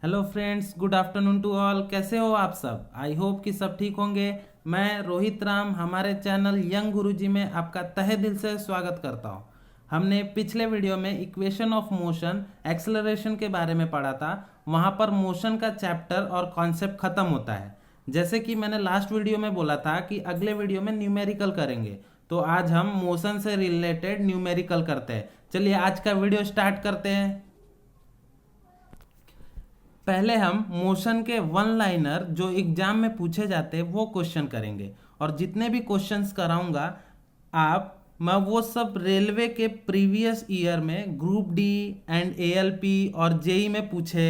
Hello friends, good afternoon to all. कैसे हो आप सब? आई होप कि सब ठीक होंगे। मैं रोहित राम हमारे चैनल यंग गुरुजी में आपका तहे दिल से स्वागत करता हूं। हमने पिछले वीडियो में इक्वेशन ऑफ मोशन एक्सेलरेशन के बारे में पढ़ा था। वहां पर मोशन का चैप्टर और कॉन्सेप्ट खत्म होता है। जैसे कि मैंने लास्ट वीडियो में बोला था कि अगले वीडियो में न्यूमेरिकल करेंगे, तो आज हम मोशन से रिलेटेड न्यूमेरिकल करते हैं। चलिए आज का वीडियो स्टार्ट करते हैं। पहले हम मोशन के वन लाइनर जो एग्जाम में पूछे जाते हैं वो क्वेश्चन करेंगे, और जितने भी क्वेश्चंस कराऊंगा मैं वो सब रेलवे के प्रीवियस ईयर में ग्रुप डी एंड एएलपी और जेई में पूछे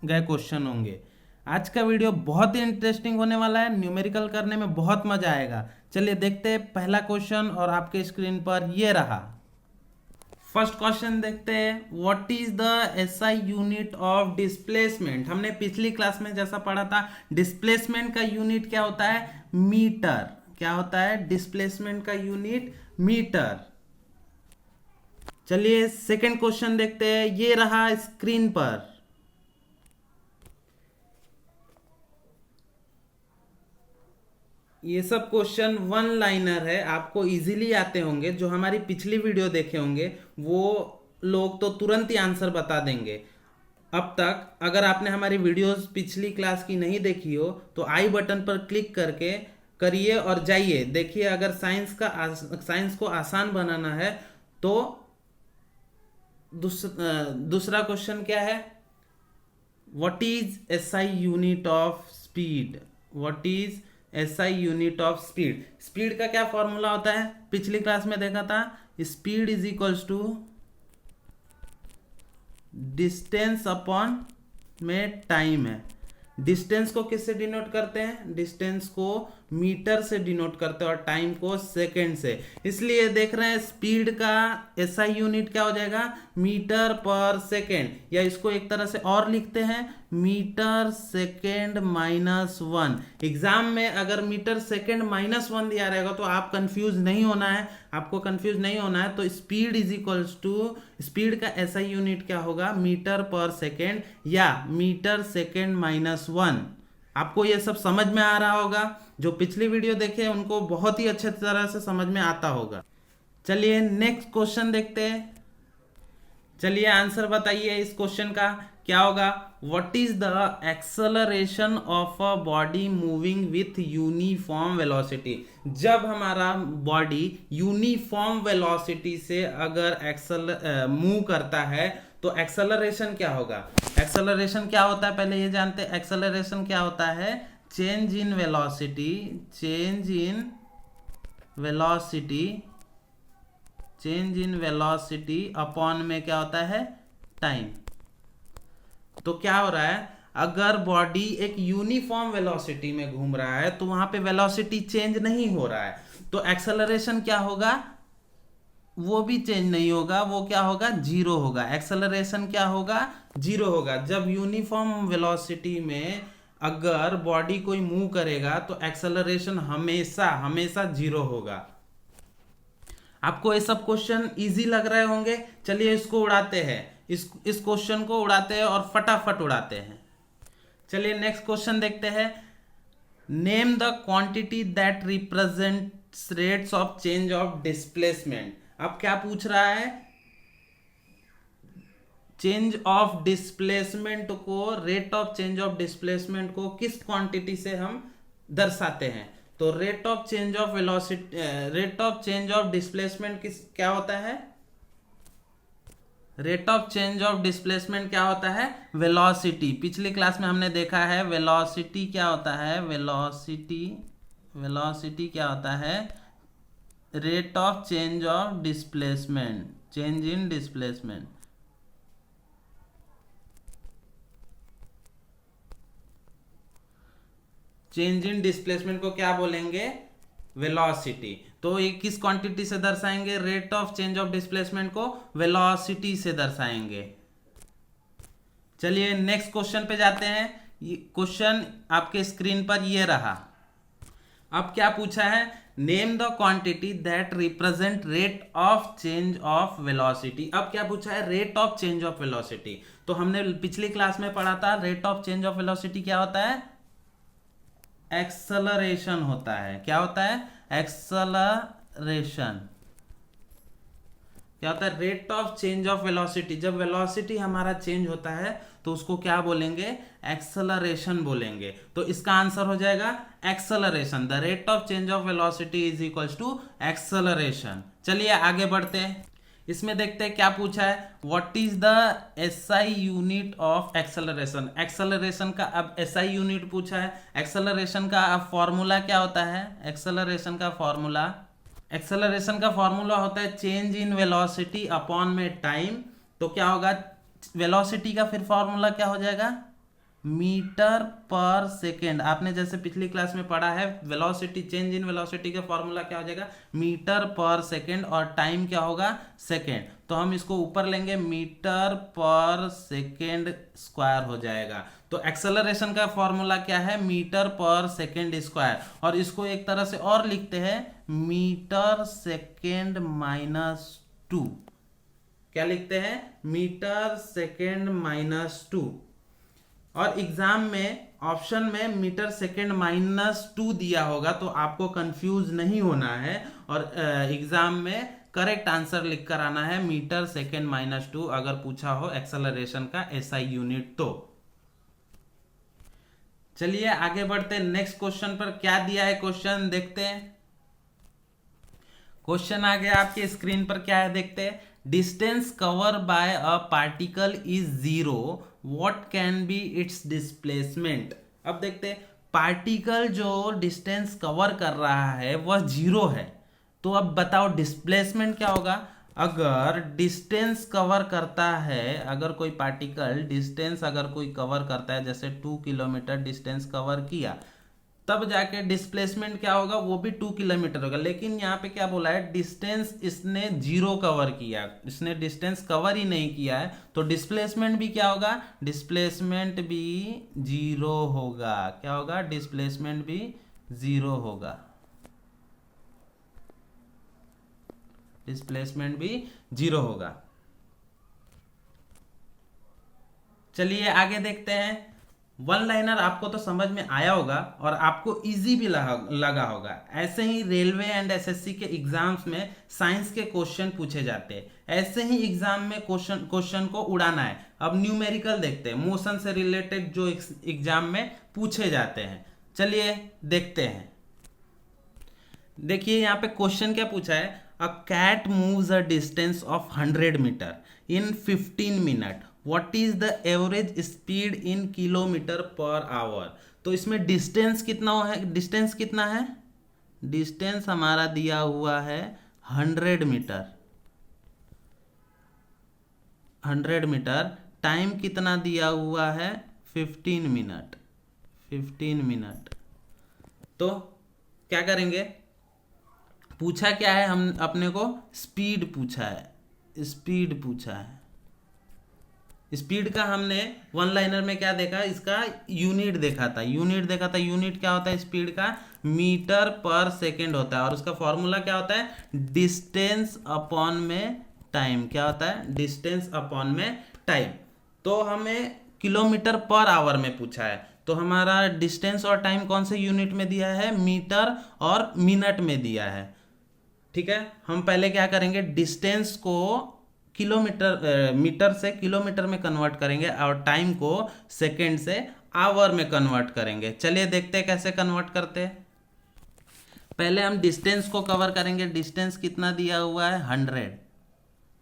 गए क्वेश्चन होंगे। आज का वीडियो बहुत ही इंटरेस्टिंग होने वाला है, न्यूमेरिकल करने में बहुत मजा आएगा। चलिए देखते हैं पहला क्वेश्चन, और आपके स्क्रीन पर ये रहा। फर्स्ट क्वेश्चन देखते हैं। What is the SI unit of displacement? हमने पिछली क्लास में जैसा पढ़ा था, डिस्प्लेसमेंट का यूनिट क्या होता है? मीटर। क्या होता है डिस्प्लेसमेंट का यूनिट? मीटर। चलिए सेकंड क्वेश्चन देखते हैं, ये रहा स्क्रीन पर। ये सब क्वेश्चन वन लाइनर है, आपको इजीली आते होंगे। जो हमारी पिछली वीडियो देखे होंगे वो लोग तो तुरंत ही आंसर बता देंगे। अब तक अगर आपने हमारी वीडियोस पिछली क्लास की नहीं देखी हो तो आई बटन पर क्लिक करके करिए और जाइए देखिए। अगर साइंस को आसान बनाना है तो दूसरा क्वेश्चन क्या है? What is SI unit of speed? What is SI unit of speed? Speed का क्या फॉर्मूला होता है? पिछली क्लास में देखा था, speed is equals to distance upon में टाइम है। डिस्टेंस को किससे डिनोट करते हैं? डिस्टेंस को मीटर से डिनोट करते हैं और टाइम को सेकंड से। इसलिए देख रहे हैं स्पीड का एसआई यूनिट क्या हो जाएगा? मीटर पर सेकंड, या इसको एक तरह से और लिखते हैं metre second minus one. Exam में अगर मीटर सेकंड माइनस वन दिया रहेगा तो आप कंफ्यूज नहीं होना है। आपको कंफ्यूज नहीं होना है तो speed is equals to, speed का एसआई यूनिट क्या होगा? मीटर पर सेकंड या मीटर सेकंड माइनस वन। आपको ये सब समझ में आ रहा होगा। जो पिछली वीडियो देखे उनको बहुत ही अच्छे तरह से समझ में आता होगा। चलिए नेक्स्ट क्वेश्चन देखते हैं। चलिए आंसर बताइए इस क्वेश्चन का क्या होगा? What is the acceleration of a body moving with uniform velocity? जब हमारा बॉडी यूनिफॉर्म वेलोसिटी से अगर मूव करता है तो एक्सेलरेशन क्या होगा? एक्सेलरेशन क्या होता है पहले ये जानते हैं। एक्सेलरेशन क्या होता है? Change in velocity, change in velocity, change in velocity upon में क्या होता है? टाइम। तो क्या हो रहा है? अगर बॉडी एक यूनिफॉर्म वेलोसिटी में घूम रहा है तो वहां पे वेलोसिटी चेंज नहीं हो रहा है, तो एक्सेलरेशन क्या होगा? वो भी चेंज नहीं होगा, वो क्या होगा? जीरो होगा। एक्सेलरेशन क्या होगा? जीरो होगा। जब यूनिफॉर्म वेलोसिटी में अगर बॉडी कोई मूव करेगा तो एक्सेलरेशन हमेशा हमेशा जीरो होगा। आपको ये सब क्वेश्चन इजी लग रहे होंगे। चलिए इसको उड़ाते हैं, इस क्वेश्चन को उड़ाते हैं और फटाफट उड़ाते हैं। चलिए नेक्स्ट क्वेश्चन देखते हैं। Name the quantity that represents rates of change of displacement. अब क्या पूछ रहा है? चेंज ऑफ डिस्प्लेसमेंट को, rate of change of displacement को किस क्वांटिटी से हम दर्शाते हैं? तो rate of change of velocity, rate of change of displacement क्या होता है? Rate of change of displacement क्या होता है? वेलोसिटी। पिछली क्लास में हमने देखा है वेलोसिटी क्या होता है? वेलोसिटी, वेलोसिटी क्या होता है? Rate of change of displacement, change in displacement. Change in displacement को क्या बोलेंगे? वेलोसिटी। तो ये किस क्वांटिटी से दर्शाएंगे? Rate of change of displacement को वेलोसिटी से दर्शाएंगे। चलिए नेक्स्ट क्वेश्चन पे जाते हैं। क्वेश्चन आपके स्क्रीन पर ये रहा। अब क्या पूछा है? Name the quantity that represent rate of change of velocity. अब क्या पूछा है, rate of change of velocity. तो हमने पिछली क्लास में पढ़ा था rate of change of velocity क्या होता है, एक्सेलरेशन होता है। क्या होता है, एक्सेलरेशन। क्या होता है, rate of change of velocity. जब वेलोसिटी हमारा चेंज होता है तो उसको क्या बोलेंगे, एक्सेलरेशन बोलेंगे। तो इसका आंसर हो जाएगा acceleration. The rate of change of velocity is equals to acceleration. चलिए आगे बढ़ते हैं, इसमें देखते हैं क्या पूछा है, what is the SI unit of acceleration. Acceleration का अब एसआई यूनिट पूछा है। एक्सेलरेशन का अब फॉर्मूला क्या होता है, एक्सेलरेशन का फॉर्मूला होता है चेंज इन वेलोसिटी अपॉन में टाइम। तो क्या होगा, वेलोसिटी का फिर फॉर्मूला क्या हो जाएगा, मीटर पर सेकेंड। आपने जैसे पिछली क्लास में पढ़ा है वेलोसिटी, चेंज इन वेलोसिटी का फॉर्मूला क्या हो जाएगा, मीटर पर सेकेंड, और टाइम क्या होगा, सेकेंड। तो हम इसको ऊपर लेंगे, मीटर पर सेकेंड स्क्वायर हो जाएगा। तो एक्सेलरेशन का फॉर्मूला क्या है, मीटर पर सेकेंड स्क्वायर। और इसको एक तरह से और लिखते हैं, मीटर सेकेंड माइनस 2। क्या लिखते हैं, मीटर सेकेंड माइनस 2। और एग्जाम में ऑप्शन में मीटर सेकेंड माइनस 2 दिया होगा, तो आपको कंफ्यूज नहीं होना है और एग्जाम में करेक्ट आंसर लिख कर आना है, मीटर सेकेंड माइनस 2, अगर पूछा हो एक्सेलरेशन का एसआई यूनिट तो। चलिए आगे बढ़ते हैं नेक्स्ट क्वेश्चन पर। क्या दिया है क्वेश्चन, देखते हैं। क्वेश्चन आ गया आपके स्क्रीन पर, क्या है देखते हैं। Distance cover by a particle is 0, what can be it's displacement. अब देखते हैं, पार्टिकल जो डिस्टेंस कवर कर रहा है वह 0 है, तो अब बताओ डिस्प्लेसमेंट क्या होगा। अगर डिस्टेंस कवर करता है, अगर कोई पार्टिकल डिस्टेंस अगर कोई कवर करता है, जैसे 2 किलोमीटर डिस्टेंस कवर किया, तब जाके डिस्प्लेसमेंट क्या होगा, वो भी 2 किलोमीटर होगा। लेकिन यहाँ पे क्या बोला है, डिस्टेंस इसने 0 कवर किया, इसने डिस्टेंस कवर ही नहीं किया है, तो डिस्प्लेसमेंट भी क्या होगा, डिस्प्लेसमेंट भी 0 होगा। क्या होगा, डिस्प्लेसमेंट भी 0 होगा, डिस्प्लेसमेंट भी 0 होगा। चलिए आगे देखते हैं। वन लाइनर आपको तो समझ में आया होगा और आपको इजी भी लगा होगा। ऐसे ही रेलवे एंड एसएससी के एग्जाम्स में साइंस के क्वेश्चन पूछे जाते हैं। ऐसे ही एग्जाम में क्वेश्चन को उड़ाना है। अब न्यूमेरिकल देखते हैं, मोशन से रिलेटेड जो एग्जाम में पूछे जाते हैं। चलिए देखते हैं। देखिए यहाँ पे क्वेश्चन क्या पूछा है, a cat moves a distance of 100 metre in 15 minute, what is the average speed in kilometre per hour. तो इसमें डिस्टेंस कितना है, डिस्टेंस कितना है, डिस्टेंस हमारा दिया हुआ है 100 मीटर, 100 मीटर। टाइम कितना दिया हुआ है, 15 मिनट, 15 मिनट। तो क्या करेंगे, पूछा क्या है, हम अपने को स्पीड पूछा है, स्पीड पूछा है। स्पीड का हमने वन लाइनर में क्या देखा, इसका यूनिट देखा था, यूनिट क्या होता है स्पीड का, मीटर पर सेकेंड होता है। और उसका फॉर्मूला क्या होता है, डिस्टेंस अपॉन में टाइम। क्या होता है, डिस्टेंस अपॉन में टाइम। तो हमें किलोमीटर पर आवर में पूछा है, तो हमारा डिस्टेंस और टाइम कौन से यूनिट में दिया है, मीटर और मिनट में दिया है। ठीक है, हम पहले क्या करेंगे, डिस्टेंस को किलोमीटर मीटर से किलोमीटर में कन्वर्ट करेंगे और टाइम को सेकेंड से आवर में कन्वर्ट करेंगे। चलिए देखते हैं कैसे कन्वर्ट करते हैं। पहले हम डिस्टेंस को कवर करेंगे। डिस्टेंस कितना दिया हुआ है,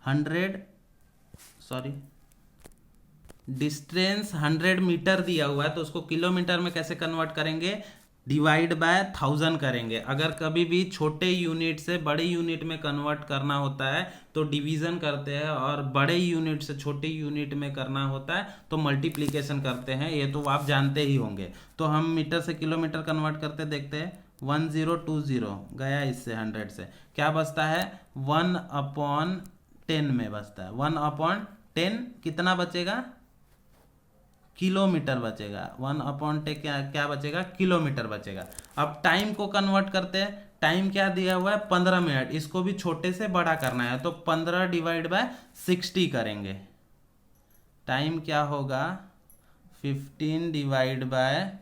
100 सॉरी, डिस्टेंस 100 मीटर दिया हुआ है, तो उसको किलोमीटर में कैसे कन्वर्ट करेंगे, डिवाइड बाय 1000 करेंगे। अगर कभी भी छोटे यूनिट से बड़े यूनिट में कन्वर्ट करना होता है तो डिवीजन करते हैं, और बड़े यूनिट से छोटे यूनिट में करना होता है तो मल्टीप्लिकेशन करते हैं। ये तो आप जानते ही होंगे। तो हम मीटर से किलोमीटर कन्वर्ट करते देखते हैं। 1020 गया इससे 100 से, क्या बचता है, 1/10 में बचता है। 1/10 कितना बचेगा, किलोमीटर बचेगा, 1/10 क्या बचेगा, किलोमीटर बचेगा। अब टाइम को कन्वर्ट करते हैं, टाइम क्या दिया हुआ है 15 मिनट, इसको भी छोटे से बड़ा करना है तो 15 डिवाइड बाय 60 करेंगे। टाइम क्या होगा 15 डिवाइड बाय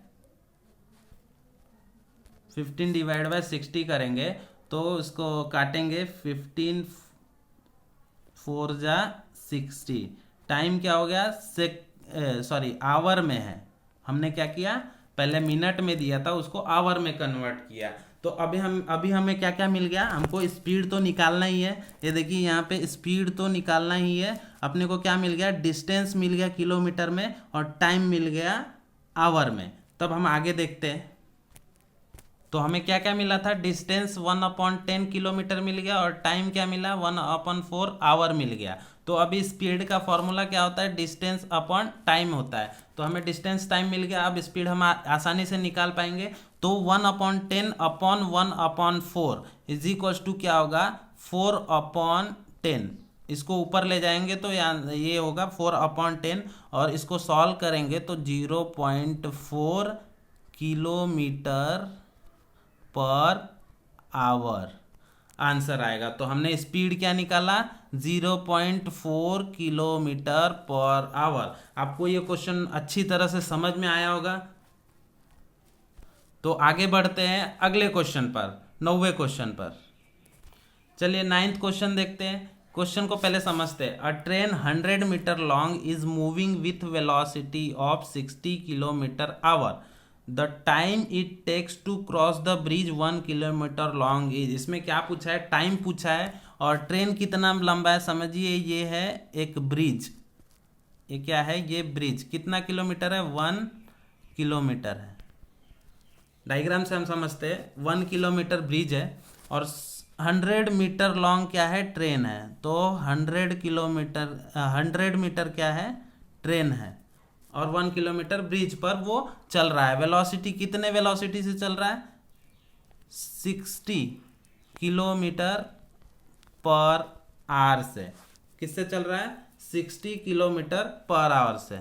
60 करेंगे तो इसको काटेंगे 15 4 जा 60। टाइम क्या हो गया आवर में है, हमने क्या किया पहले मिनट में दिया था उसको आवर में कन्वर्ट किया। तो अभी हमें क्या क्या मिल गया, हमको स्पीड तो निकालना ही है, ये देखिए यहाँ पे स्पीड तो निकालना ही है। अपने को क्या मिल गया, डिस्टेंस मिल गया किलोमीटर में और टाइम मिल गया आवर में। तब हम आगे देखते हैं, तो हमें क्या क्या मिला था, डिस्टेंस 1/10 किलोमीटर मिल गया और टाइम क्या मिला 1/4 आवर मिल गया। तो अभी स्पीड का फॉर्मूला क्या होता है, डिस्टेंस अपॉन टाइम होता है। तो हमें डिस्टेंस टाइम मिल गया, अब स्पीड हम आसानी से निकाल पाएंगे। तो 1/10 अपॉन 1/4 इज इक्वल्स टू क्या होगा 4/10। इसको ऊपर ले जाएंगे तो ये होगा 4/10 और इसको सॉल्व करेंगे तो 0.4 किलोमीटर पर आवर आंसर आएगा। तो हमने स्पीड क्या निकाला 0.4 किलोमीटर पर आवर। आपको ये क्वेश्चन अच्छी तरह से समझ में आया होगा। तो आगे बढ़ते हैं अगले क्वेश्चन पर, 9वें क्वेश्चन पर। चलिए 9th क्वेश्चन देखते हैं। क्वेश्चन को पहले समझते हैं। A train 100 metre long is moving with velocity of 60 kilometre hour. The time it takes to cross the bridge 1 kilometre long is. इसमें क्या पूछा है, टाइम पूछा है और ट्रेन कितना लंबा है। समझिए ये है एक ब्रिज, ये क्या है, ये ब्रिज कितना किलोमीटर है 1 किलोमीटर है। डायग्राम से हम समझते हैं 1 किलोमीटर ब्रिज है और 100 मीटर लॉन्ग क्या है, ट्रेन है। तो 100 मीटर क्या है, ट्रेन है और 1 किलोमीटर ब्रिज पर वो चल रहा है। वेलोसिटी कितने वेलोसिटी से चल रहा है 60 किलोमीटर पर आवर से। किससे चल रहा है 60 किलोमीटर पर आवर से।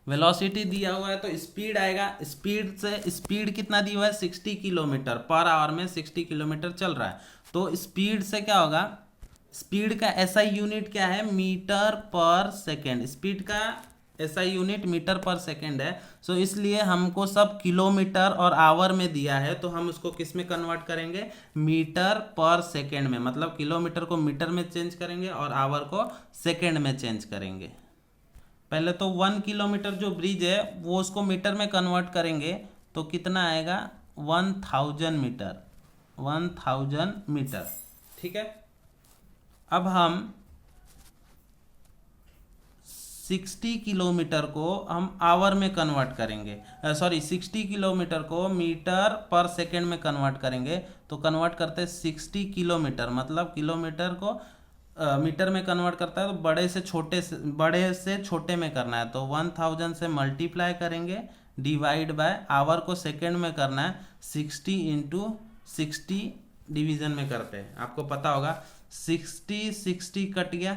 वेलोसिटी दिया हुआ है तो स्पीड आएगा, स्पीड कितना दिया हुआ है 60 किलोमीटर पर आवर में 60 किलोमीटर चल रहा है। तो स्पीड से क्या होगा, स्पीड का एसआई यूनिट क्या है मीटर पर सेकेंड। स्पीड का SI unit metre per second है। सो इसलिए हमको सब किलोमीटर और आवर में दिया है तो हम उसको किस में कन्वर्ट करेंगे, मीटर पर सेकेंड में। मतलब किलोमीटर को मीटर में चेंज करेंगे और आवर को सेकेंड में चेंज करेंगे। पहले तो 1 किलोमीटर जो ब्रिज है वो उसको मीटर में कन्वर्ट करेंगे तो कितना आएगा 1000 मीटर, 1000 मीटर। ठीक है, अब हम 60 किलोमीटर को हम आवर में कन्वर्ट करेंगे, 60 किलोमीटर को मीटर पर सेकेंड में कन्वर्ट करेंगे। तो कन्वर्ट करते हैं 60 किलोमीटर, मतलब किलोमीटर को मीटर में कन्वर्ट करता है तो बड़े से छोटे में करना है। तो 1000 से मल्टीप्लाई करेंगे डिवाइड बाय आवर को सेकेंड में करना है 60 × 60 डिवीजन में करते हैं। आपको पता होगा 60 कट गया,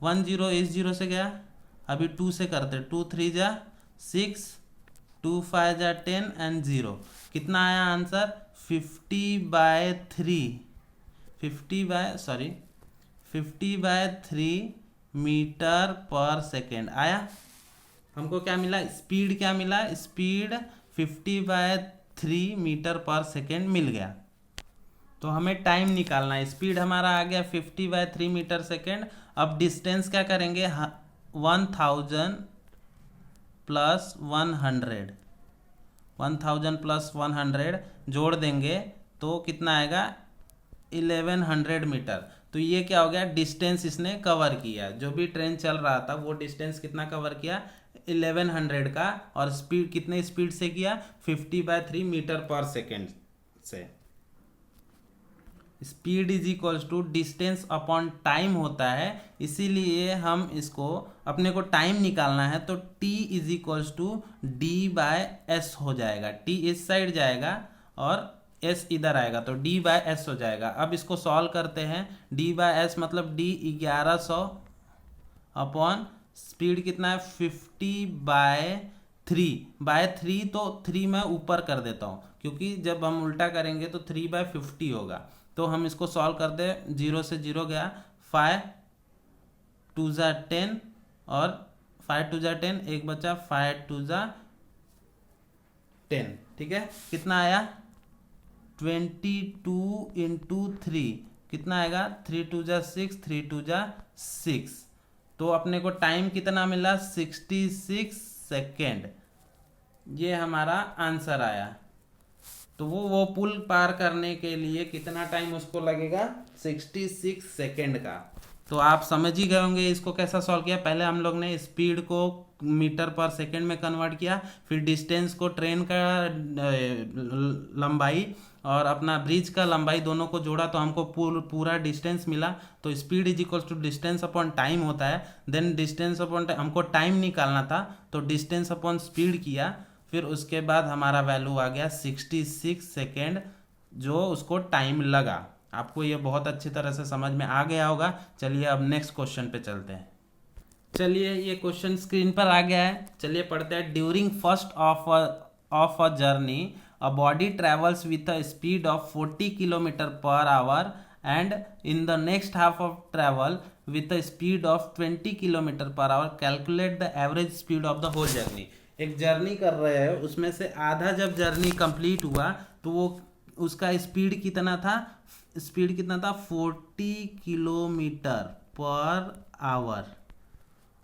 10 इस 0 से गया, अभी 2 से करते 2 3 जा 6, 2 5 जा 10 एंड 0। कितना आया आंसर 50/3 मीटर पर सेकेंड आया। हमको क्या मिला, स्पीड क्या मिला, स्पीड 50/3 मीटर पर सेकेंड मिल गया। तो हमें टाइम निकालना है। स्पीड हमारा आ गया 50/3 मीटर सेकेंड। अब डिस्टेंस क्या करेंगे 1000 प्लस 100 जोड़ देंगे तो कितना आएगा 1100 मीटर। तो ये क्या हो गया, डिस्टेंस इसने कवर किया। जो भी ट्रेन चल रहा था वो डिस्टेंस कितना कवर किया 1100 का, और स्पीड कितने स्पीड से किया 50/3 मीटर पर सेकेंड से। Speed is equals to distance upon time होता है, इसीलिए हम इसको अपने को टाइम निकालना है तो t is equals to d/s हो जाएगा। t इस साइड जाएगा और s इधर आएगा तो d/s हो जाएगा। अब इसको सॉल्व करते हैं। d/s मतलब d 1100 अपॉन स्पीड कितना है 50/3 तो 3 मैं ऊपर कर देता हूँ, क्योंकि जब हम उल्टा करेंगे तो 3/50 होगा। तो हम इसको सॉल्व कर दे, 0 से 0 गया, 5 2 ज़ा 10 और 5 2 ज़ा 10, एक बचा 5 2 ज़ा 10, ठीक है। कितना आया 22 इंटू 3 कितना आएगा 3 2 ज़ा 6, 3 2 ज़ा 6। तो अपने को टाइम कितना मिला 66 सेकेंड, ये हमारा आंसर आया। तो वो पुल पार करने के लिए कितना टाइम उसको लगेगा 66 सेकेंड का। तो आप समझ ही गए होंगे इसको कैसा सॉल्व किया। पहले हम लोग ने स्पीड को मीटर पर सेकेंड में कन्वर्ट किया, फिर डिस्टेंस को ट्रेन का लंबाई और अपना ब्रिज का लंबाई दोनों को जोड़ा तो हमको पूरा डिस्टेंस मिला। तो speed is equals to distance upon time होता है। देन डिस्टेंस अपॉन हमको टाइम निकालना था तो डिस्टेंस अपॉन स्पीड किया, फिर उसके बाद हमारा वैल्यू आ गया 66 सेकेंड, जो उसको टाइम लगा। आपको ये बहुत अच्छी तरह से समझ में आ गया होगा। चलिए अब नेक्स्ट क्वेश्चन पे चलते हैं। चलिए ये क्वेश्चन स्क्रीन पर आ गया है, चलिए पढ़ते हैं। During first of a journey a body travels with a speed of 40 km/h and in the next half of travel with a speed of 20 km/h. Calculate the average speed of the whole journey. एक journey कर रहे हैं, उसमें से आधा जब journey complete हुआ तो वो उसका स्पीड कितना था 40 km/h।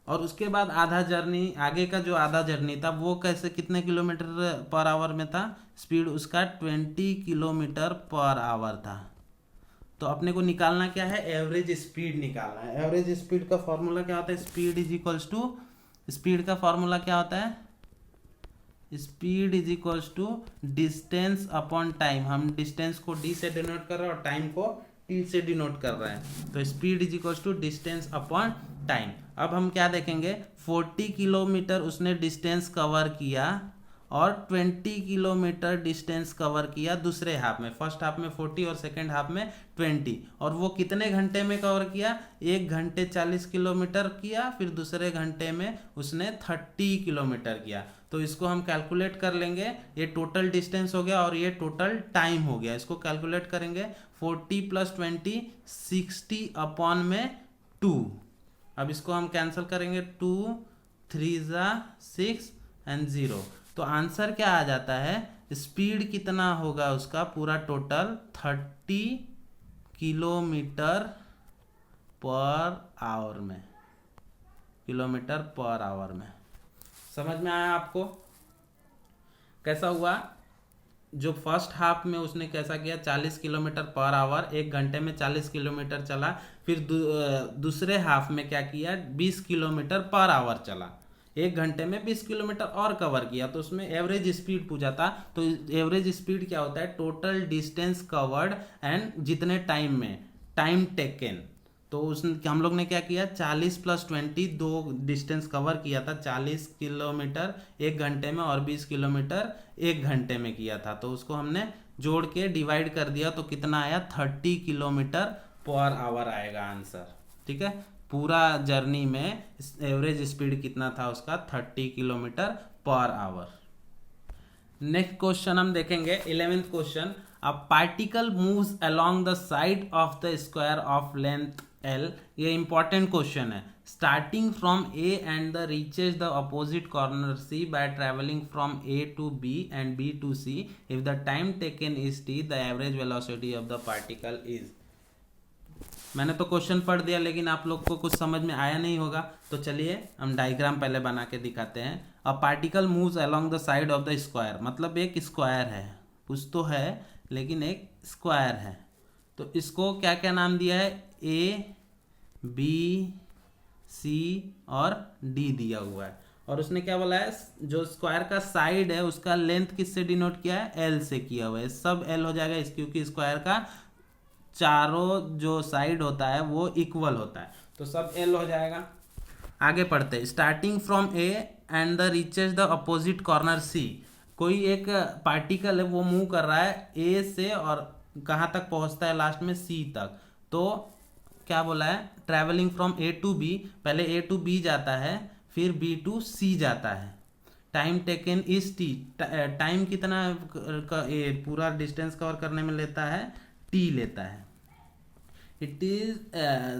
और उसके बाद आधा जर्नी, आगे का जो आधा जर्नी था वो कैसे कितने km/h में था, स्पीड उसका 20 km/h था। तो अपने को निकालना क्या है, एवरेज स्पीड निकालना है। एवरेज स्पीड का फॉर्मूला क्या होता है, speed is equals to, speed का फॉर्मूला क्या होता है, speed is equals to distance upon time. हम डिस्टेंस को डी से डिनोट कर रहे हैं और टाइम को टी से डिनोट कर रहे हैं। तो speed is equals to distance upon time. अब हम क्या देखेंगे, 40 किलोमीटर उसने डिस्टेंस कवर किया और 20 किलोमीटर डिस्टेंस कवर किया दूसरे हाफ में। फर्स्ट हाफ में 40 और सेकेंड हाफ में 20। और वो कितने घंटे में कवर किया, 1 घंटे 40 किलोमीटर किया, फिर दूसरे घंटे में उसने 30 किलोमीटर किया। तो इसको हम कैलकुलेट कर लेंगे, ये टोटल डिस्टेंस हो गया और ये टोटल टाइम हो गया। इसको कैलकुलेट करेंगे, 40 + 20 60 अपॉन में 2। अब इसको हम कैंसिल करेंगे, 2 3 ज़ा 6 एंड 0। तो आंसर क्या आ जाता है, स्पीड कितना होगा उसका पूरा टोटल 30 km/h में, km/h में। समझ में आया आपको कैसा हुआ। जो फर्स्ट हाफ में उसने कैसा किया, 40 km/h, 1 घंटे में 40 किलोमीटर चला। फिर दूसरे हाफ में क्या किया, 20 km/h चला, 1 घंटे में 20 किलोमीटर और कवर किया। तो उसमें एवरेज स्पीड पूछा था। तो एवरेज स्पीड क्या होता है, टोटल डिस्टेंस कवर्ड एंड जितने टाइम में, टाइम टेकन। तो उसने हम लोग ने क्या किया, 40 + 20 दो डिस्टेंस कवर किया था, 40 किलोमीटर 1 घंटे में और 20 किलोमीटर 1 घंटे में किया था। तो उसको हमने जोड़ के डिवाइड कर दिया तो कितना आया, 30 km/h आएगा आंसर। ठीक है, पूरा जर्नी में एवरेज स्पीड कितना था उसका, 30 km/h। नेक्स्ट क्वेश्चन हम देखेंगे, 11th question. A particle moves along the side of the square of length L। ये इंपॉर्टेंट क्वेश्चन है। Starting from A and the reaches the opposite corner C by travelling from A to B and B to C। If the time taken is t, the average velocity of the particle is. मैंने तो question पढ़ दिया, लेकिन आप लोग को कुछ समझ में आया नहीं होगा। तो चलिए हम डायग्राम पहले बना के दिखाते हैं। अ particle moves along the side of the square, मतलब एक स्क्वायर है, कुछ तो है लेकिन एक स्क्वायर है। तो इसको क्या क्या नाम दिया है, A B C और D दिया हुआ है। और उसने क्या बोला है, जो स्क्वायर का साइड है उसका लेंथ किससे डिनोट किया है, L से किया हुआ है। सब L हो जाएगा क्योंकि स्क्वायर का चारों जो साइड होता है वो इक्वल होता है, तो सब L हो जाएगा। आगे पढ़ते हैं। Starting from A and the reaches the opposite corner C। कोई एक पार्टिकल है वो मूव कर रहा है A से और कहाँ तक पहुँचता है, लास्ट में C तक। तो क्या बोला है, travelling from A to B, पहले ए टू बी जाता है फिर बी टू सी जाता है। Time taken is T, time कितना पूरा डिस्टेंस कवर करने में लेता है, टी लेता है। It is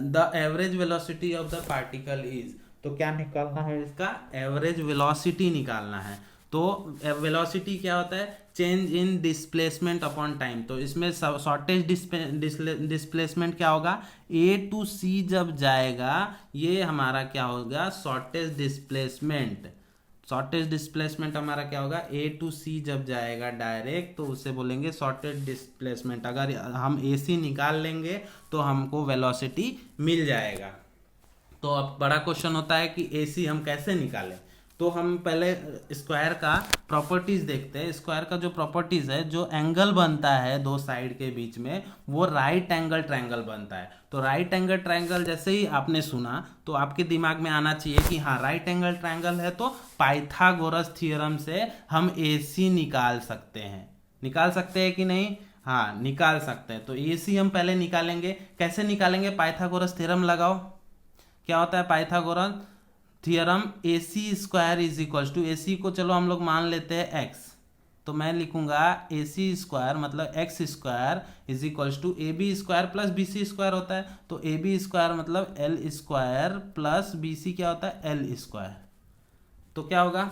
the average velocity of the particle is, तो क्या निकालना है इसका, एवरेज वेलोसिटी निकालना है। तो वेलोसिटी क्या होता है, change in displacement upon time. तो इसमें शॉर्टेज डिस्प्लेसमेंट क्या होगा, ए टू सी जब जाएगा ये हमारा क्या होगा, शॉर्टेज डिस्प्लेसमेंट। शॉर्टेज डिस्प्लेसमेंट हमारा क्या होगा, ए टू सी जब जाएगा डायरेक्ट तो उसे बोलेंगे शॉर्टेज डिस्प्लेसमेंट। अगर हम ए सी निकाल लेंगे तो हमको वेलोसिटी मिल जाएगा। तो अब बड़ा क्वेश्चन होता है कि ए सी हम कैसे निकालें। तो हम पहले स्क्वायर का प्रॉपर्टीज देखते हैं। स्क्वायर का जो प्रॉपर्टीज है, जो एंगल बनता है दो साइड के बीच में वो राइट एंगल ट्रायंगल बनता है। तो राइट एंगल ट्रायंगल जैसे ही आपने सुना तो आपके दिमाग में आना चाहिए कि हाँ राइट एंगल ट्रायंगल है तो पाइथागोरस थ्योरम से हम ए सी निकाल सकते हैं। निकाल सकते हैं कि नहीं, हाँ निकाल सकते हैं। तो ए सी हम पहले निकालेंगे। कैसे निकालेंगे, पाइथागोरस थ्योरम लगाओ। क्या होता है Pythagoras theorem, A C square is equal to, A C को चलो हम लोग मान लेते हैं एक्स, तो मैं लिखूंगा ए सी स्क्वायर मतलब X square is equal to A B square plus B C square होता है। तो ए बी स्क्वायर मतलब L square plus B C क्या होता है, एल स्क्वायर। तो क्या होगा,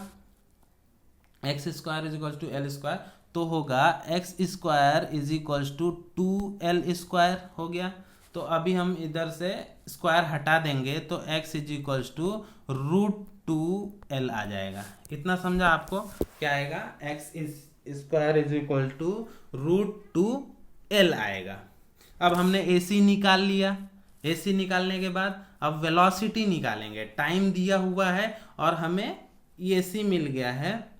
X square is equal to L square, तो होगा X square is equal to 2l square हो गया। तो अभी हम इधर से स्क्वायर हटा देंगे तो x is equal to √2l आ जाएगा। इतना समझा आपको, क्या आएगा, x is square is equal to √2l आएगा। अब हमने AC निकाल लिया। AC निकालने के बाद अब वेलोसिटी निकालेंगे। टाइम दिया हुआ है और हमें AC मिल गया है,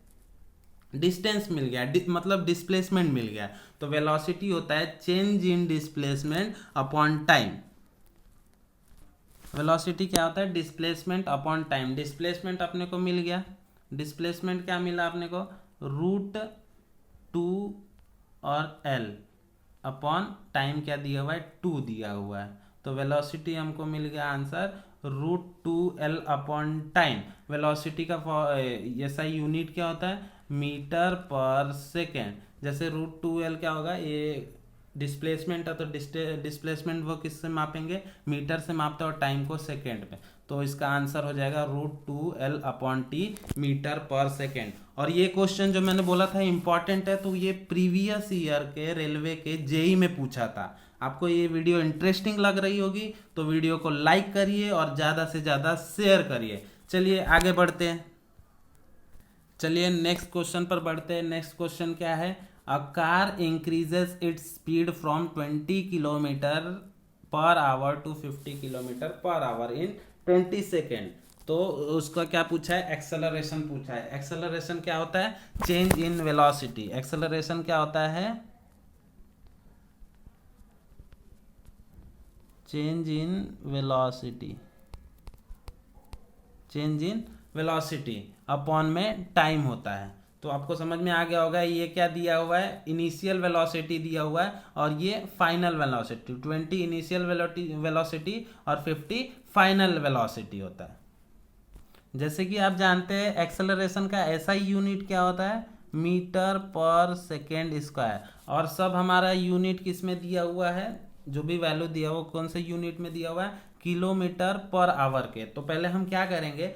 डिस्टेंस मिल गया, मतलब डिस्प्लेसमेंट मिल गया। तो वेलोसिटी होता है change in displacement upon time. Velocity क्या होता है, डिस्प्लेसमेंट अपॉन टाइम। डिस्प्लेसमेंट अपने को मिल गया, डिस्प्लेसमेंट क्या मिला अपने को, √2 और l अपॉन टाइम क्या दिया हुआ है, 2 दिया हुआ है। तो वेलोसिटी हमको मिल गया answer √2l upon time. Velocity का ऐसा यूनिट क्या होता है, मीटर पर सेकेंड। जैसे √2l क्या होगा, ये डिस्प्लेसमेंट है तो डिस्प्लेसमेंट वो किससे मापेंगे, मीटर से मापते हैं और टाइम को सेकेंड में। तो इसका आंसर हो जाएगा √2l upon T metre per second. और ये क्वेश्चन जो मैंने बोला था इंपॉर्टेंट है, तो ये प्रीवियस ईयर के रेलवे के जेई में पूछा था। आपको ये वीडियो इंटरेस्टिंग लग रही होगी तो वीडियो को लाइक करिए और ज़्यादा से ज़्यादा शेयर करिए। चलिए आगे बढ़ते हैं। चलिए नेक्स्ट क्वेश्चन पर बढ़ते हैं। नेक्स्ट क्वेश्चन क्या है, a car increases its speed from 20 kilometre per hour to 50 kilometre per hour in 20 second. तो उसका क्या पूछा है, एक्सेलरेशन पूछा है। एक्सेलरेशन क्या होता है, चेंज इन वेलोसिटी। एक्सेलरेशन क्या होता है, change in velocity. Change in velocity upon में टाइम होता है। तो आपको समझ में आ गया होगा ये क्या दिया हुआ है, इनिशियल वेलोसिटी दिया हुआ है और ये फाइनल वेलोसिटी। 20 इनिशियल वेलोसिटी और 50 फाइनल वेलोसिटी होता है। जैसे कि आप जानते हैं एक्सेलरेशन का ऐसा यूनिट क्या होता है, मीटर पर सेकेंड स्क्वायर। और सब हमारा यूनिट किस में दिया हुआ है, जो भी वैल्यू दिया हुआ कौन से यूनिट में दिया हुआ है, किलोमीटर पर आवर के। तो पहले हम क्या करेंगे,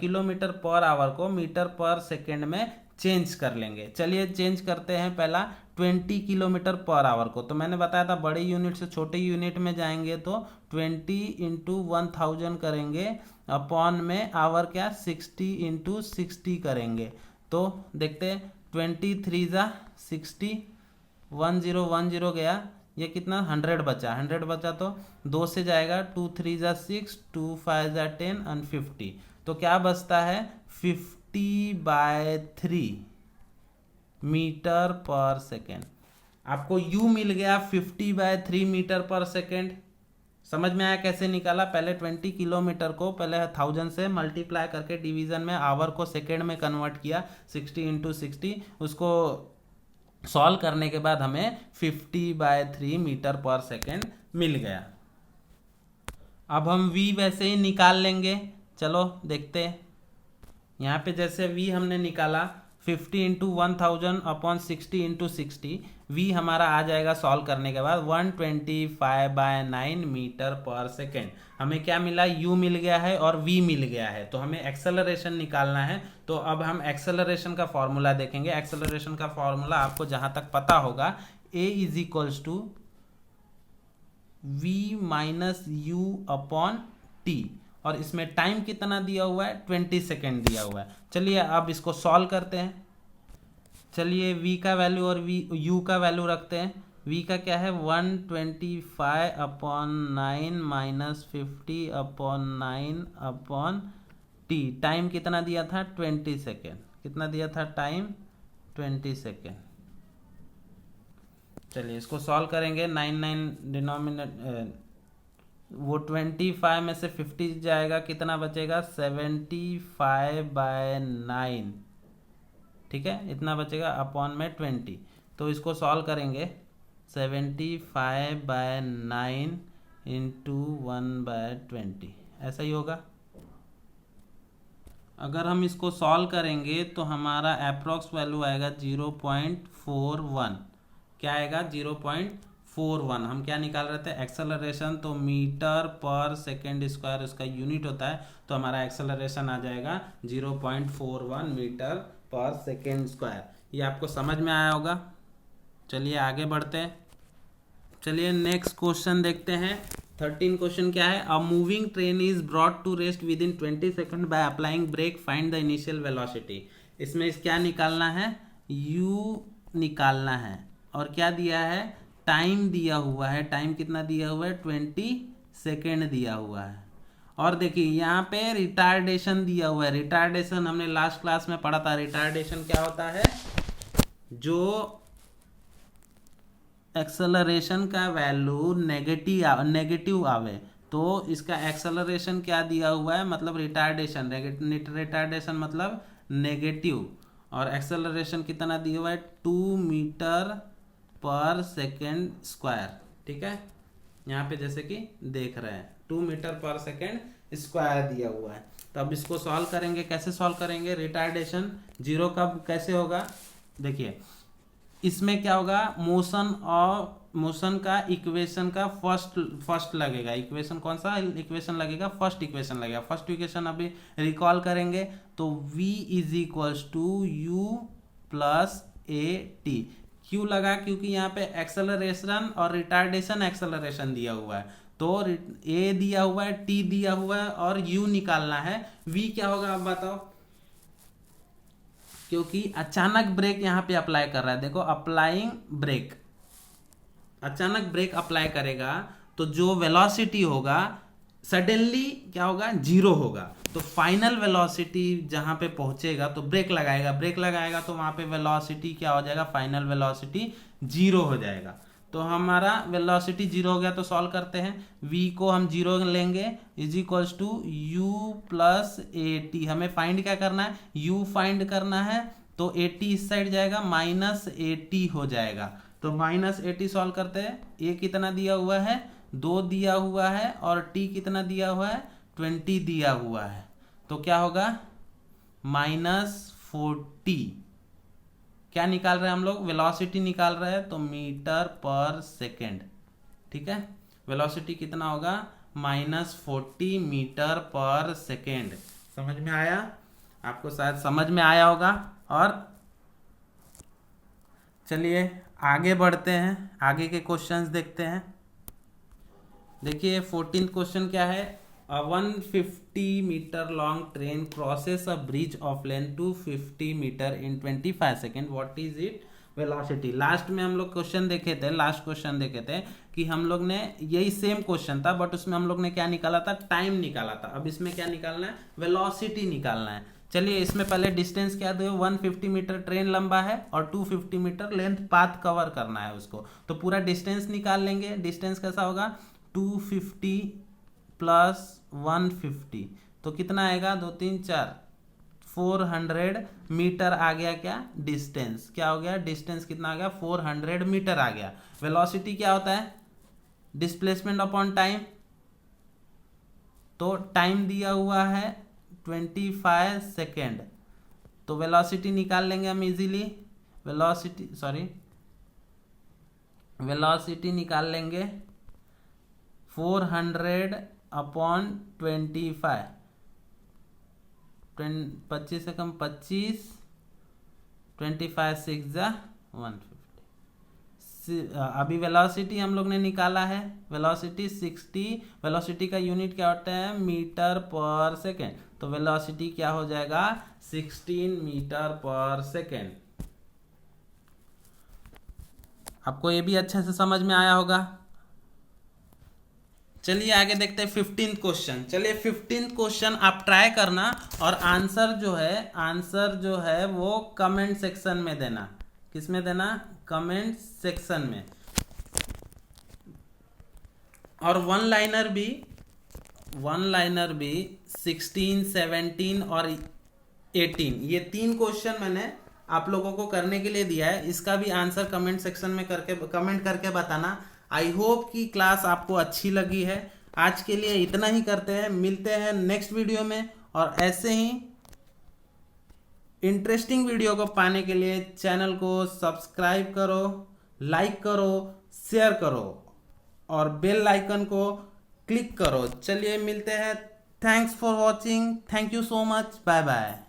किलोमीटर पर आवर को मीटर पर सेकेंड में चेंज कर लेंगे। चलिए चेंज करते हैं। पहला 20 किलोमीटर पर आवर को, तो मैंने बताया था बड़े यूनिट से छोटे यूनिट में जाएंगे तो 20 × 1000 करेंगे, अपॉन में आवर क्या 60 × 60 करेंगे। तो देखते हैं 23 × 60, 1010 गया, ये कितना 100 बचा। 100 बचा तो 2 से जाएगा, 2 3 × 6, 2 5 × 10 और 50। तो क्या बचता है 50/3 मीटर पर सेकेंड। आपको यू मिल गया 50/3 मीटर पर सेकेंड। समझ में आया कैसे निकाला, पहले 20 किलोमीटर को पहले 1000 से मल्टीप्लाई करके डिवीजन में आवर को सेकेंड में कन्वर्ट किया, 60 × 60, उसको सॉल्व करने के बाद हमें 50/3 मीटर पर सेकेंड मिल गया। अब हम v वैसे ही निकाल लेंगे, चलो देखते हैं। यहाँ पे जैसे v हमने निकाला 50 इंटू 1000 अपॉन 60 इंटू 60, v हमारा आ जाएगा सॉल्व करने के बाद 125/9 मीटर पर सेकेंड। हमें क्या मिला, u मिल गया है और v मिल गया है, तो हमें एक्सेलरेशन निकालना है। तो अब हम एक्सेलरेशन का फॉर्मूला देखेंगे। एक्सेलरेशन का फॉर्मूला आपको जहां तक पता होगा, a is equals to v minus u upon t, और इसमें टाइम कितना दिया हुआ है, 20 सेकेंड दिया हुआ है। चलिए अब इसको सॉल्व करते हैं। चलिए v का वैल्यू और u का वैल्यू रखते हैं। v का क्या है, 125/9 माइनस 50/9 अपॉन टी। टाइम कितना दिया था, 20 सेकेंड। कितना दिया था टाइम, 20 सेकेंड। चलिए इसको सॉल्व करेंगे। 9 डिनोमिनेटर, वो 25 में से 50 जाएगा, कितना बचेगा, 75/9, ठीक है, इतना बचेगा अपॉन में 20। तो इसको सॉल्व करेंगे, 75/9 इंटू 1/20, ऐसा ही होगा। अगर हम इसको सॉल्व करेंगे तो हमारा अप्रॉक्स वैल्यू आएगा 0.41। क्या आएगा, 0.41। हम क्या निकाल रहे थे, एक्सेलरेशन, तो मीटर पर सेकेंड स्क्वायर उसका यूनिट होता है, तो हमारा एक्सेलरेशन आ जाएगा 0.41 मीटर पर सेकेंड स्क्वायर। ये आपको समझ में आया होगा। चलिए आगे बढ़ते हैं। चलिए नेक्स्ट क्वेश्चन देखते हैं। 13 क्वेश्चन क्या है, a moving train is brought to rest within 20 second by applying brake, find the initial velocity. इसमें क्या निकालना है, u निकालना है, और क्या दिया है, टाइम दिया हुआ है। टाइम कितना दिया हुआ है, 20 सेकेंड दिया हुआ है। और देखिए यहाँ पे रिटार्डेशन दिया हुआ है। रिटार्डेशन हमने लास्ट क्लास में पढ़ा था। रिटार्डेशन क्या होता है, जो एक्सेलरेशन का वैल्यू नेगेटिव आवे, तो इसका एक्सेलरेशन क्या दिया हुआ है, मतलब रिटार्डेशन। रिटार्डेशन मतलब नेगेटिव, और एक्सेलरेशन कितना दिया हुआ है, 2 मीटर पर सेकेंड स्क्वायर, ठीक है। यहाँ पे जैसे कि देख रहे हैं 2 मीटर पर सेकेंड स्क्वायर दिया हुआ है। तो अब इसको सॉल्व करेंगे। कैसे सॉल्व करेंगे, रिटार्डेशन जीरो कब कैसे होगा, देखिए इसमें क्या होगा, मोशन का इक्वेशन का फर्स्ट लगेगा। इक्वेशन कौन सा इक्वेशन लगेगा, फर्स्ट इक्वेशन लगेगा। फर्स्ट इक्वेशन अभी रिकॉल करेंगे तो v is equals to u plus a t. क्यों लगा, क्योंकि यहाँ पे एक्सेलरेशन और रिटार्डेशन एक्सेलरेशन दिया हुआ है, तो ए दिया हुआ है, टी दिया हुआ है, और u निकालना है। v क्या होगा आप बताओ, क्योंकि अचानक ब्रेक यहाँ पे अप्लाई कर रहा है। देखो अप्लाइंग ब्रेक, अचानक ब्रेक अप्लाई करेगा तो जो वेलोसिटी होगा सडनली क्या होगा, जीरो होगा। तो फाइनल वेलोसिटी जहां पे पहुंचेगा तो ब्रेक लगाएगा, ब्रेक लगाएगा तो वहां पे वेलोसिटी क्या हो जाएगा, फाइनल वेलोसिटी जीरो हो जाएगा। तो हमारा वेलोसिटी जीरो हो गया, तो सॉल्व करते हैं। v को हम जीरो लेंगे, is equals to u plus a t. हमें फाइंड क्या करना है, u फाइंड करना है, तो ए टी इस साइड जाएगा, माइनस ए टी हो जाएगा। तो माइनस ए टी सॉल्व करते हैं। ए कितना दिया हुआ है, 2 दिया हुआ है, और t कितना दिया हुआ है, 20 दिया हुआ है। तो क्या होगा, -40। क्या निकाल रहे हैं हम लोग, वेलोसिटी निकाल रहे हैं, तो मीटर पर सेकेंड, ठीक है। वेलोसिटी कितना होगा, -40 मीटर पर सेकेंड। समझ में आया, आपको शायद समझ में आया होगा। और चलिए आगे बढ़ते हैं, आगे के क्वेश्चंस देखते हैं। देखिए 14th क्वेश्चन क्या है, A 150 metre long train crosses a bridge of length 250 metre in 25 second, what is it velocity. Last में हम लोग क्वेश्चन देखे थे, लास्ट क्वेश्चन देखे थे कि हम लोग ने यही सेम क्वेश्चन था, बट उसमें हम लोग ने क्या निकाला था, टाइम निकाला था। अब इसमें क्या निकालना है, वेलोसिटी निकालना है। चलिए इसमें पहले डिस्टेंस क्या दो, 150 मीटर ट्रेन लंबा है और 250 मीटर लेंथ पाथ कवर करना है उसको, तो पूरा डिस्टेंस निकाल लेंगे। डिस्टेंस कैसा होगा, 250 प्लस 150, तो कितना आएगा, 2 3 4 400 मीटर आ गया। क्या डिस्टेंस, क्या हो गया, डिस्टेंस कितना आ गया, 400 मीटर आ गया। वेलोसिटी क्या होता है, डिस्प्लेसमेंट अपॉन टाइम, तो टाइम दिया हुआ है 25 सेकेंड, तो वेलोसिटी निकाल लेंगे हम इजीली। वेलोसिटी निकाल लेंगे 400/25, 25 से कम 25, 25 6 जा 150। अभी वेलोसिटी हम लोग ने निकाला है, वेलोसिटी 60, वेलोसिटी का यूनिट क्या होता है मीटर पर सेकेंड, तो वेलोसिटी क्या हो जाएगा 16 मीटर पर सेकेंड। आपको ये भी अच्छे से समझ में आया होगा। चलिए आगे देखते हैं 15th क्वेश्चन। चलिए 15th क्वेश्चन आप ट्राई करना और आंसर जो है वो कमेंट सेक्शन में देना। किस में देना? कमेंट सेक्शन में। और वन लाइनर भी 16, 17 और 18, ये 3 क्वेश्चन मैंने आप लोगों को करने के लिए दिया है। इसका भी आंसर कमेंट सेक्शन में कमेंट करके बताना। आई होप कि क्लास आपको अच्छी लगी है। आज के लिए इतना ही करते हैं, मिलते हैं नेक्स्ट वीडियो में। और ऐसे ही इंटरेस्टिंग वीडियो को पाने के लिए चैनल को सब्सक्राइब करो, लाइक करो, शेयर करो और बेल आइकन को क्लिक करो। चलिए मिलते हैं। Thanks for watching. Thank you so much. Bye bye.